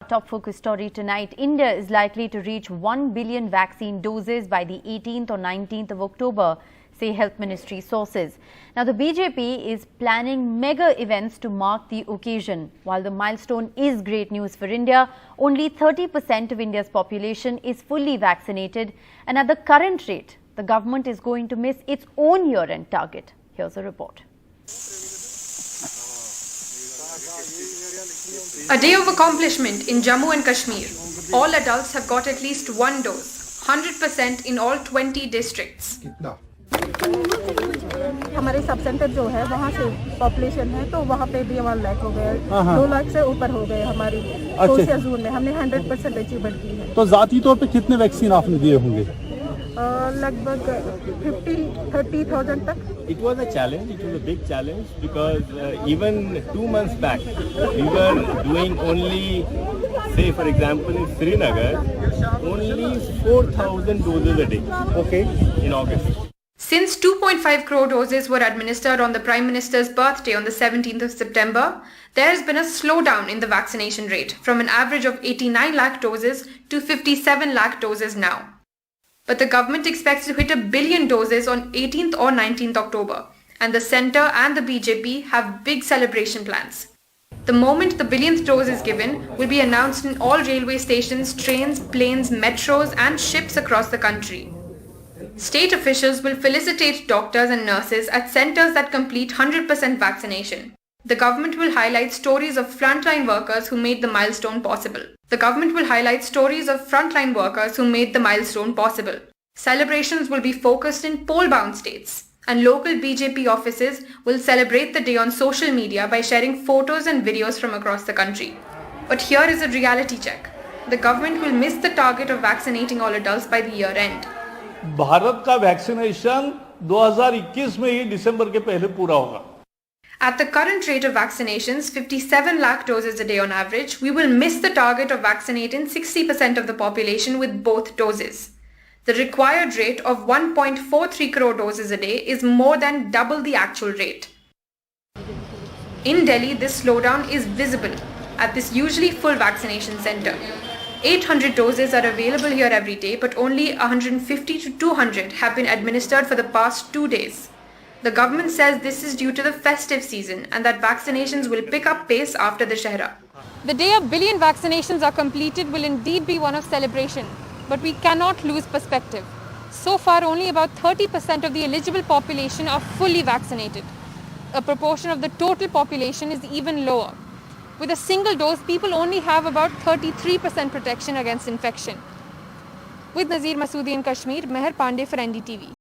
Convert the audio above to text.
top focus story tonight. India is likely to reach 1 billion vaccine doses by the 18th or 19th of October, say Health Ministry sources. Now, the BJP is planning mega events to mark the occasion. While the milestone is great news for India, only 30% of India's population is fully vaccinated, and at the current rate, the government is going to miss its own year-end target. Here's a report. A day of accomplishment in Jammu and Kashmir. All adults have got at least one dose, 100% in all 20 districts. हमारे sub centre जो है वहाँ से population है तो वहाँ पे भी 1 लाख हो गए, 2 लाख से ऊपर हो गए हमारी सोशल जोन में। हमने 100% अचीवमेंट की है। तो जाती तौर पे कितने वैक्सीन आपने दिए होंगे? लगभग 50-30,000 तक। It was a challenge. It was a big challenge because even 2 months back we were doing only, say for example in Srinagar, only 4,000 doses a day. Okay, in August. Since 2.5 crore doses were administered on the Prime Minister's birthday on the 17th of September, there has been a slowdown in the vaccination rate from an average of 89 lakh doses to 57 lakh doses now. But the government expects to hit 1 billion doses on 18th or 19th October, and the centre and the BJP have big celebration plans. The moment the 1 billionth dose is given will be announced in all railway stations, trains, planes, metros and ships across the country. State officials will felicitate doctors and nurses at centres that complete 100% vaccination. The government will highlight stories of frontline workers who made the milestone possible. Celebrations will be focused in poll-bound states, and local BJP offices will celebrate the day on social media by sharing photos and videos from across the country. But here is a reality check. The government will miss the target of vaccinating all adults by the year end. Bharat का vaccination 2021 में ही दिसंबर के पहले पूरा होगा। At the current rate of vaccinations, 57 lakh doses a day on average, we will miss the target of vaccinating 60% of the population with both doses. The required rate of 1.43 crore doses a day is more than double the actual rate. In Delhi, this slowdown is visible at this usually full vaccination centre. 800 doses are available here every day, but only 150 to 200 have been administered for the past 2 days. The government says this is due to the festive season and that vaccinations will pick up pace after the Shahra. The day 1 billion vaccinations are completed will indeed be one of celebration, but we cannot lose perspective. So far, only about 30% of the eligible population are fully vaccinated. A proportion of the total population is even lower. With a single dose, people only have about 33% protection against infection. With Nazir Masoodi in Kashmir, Meher Pandey for NDTV.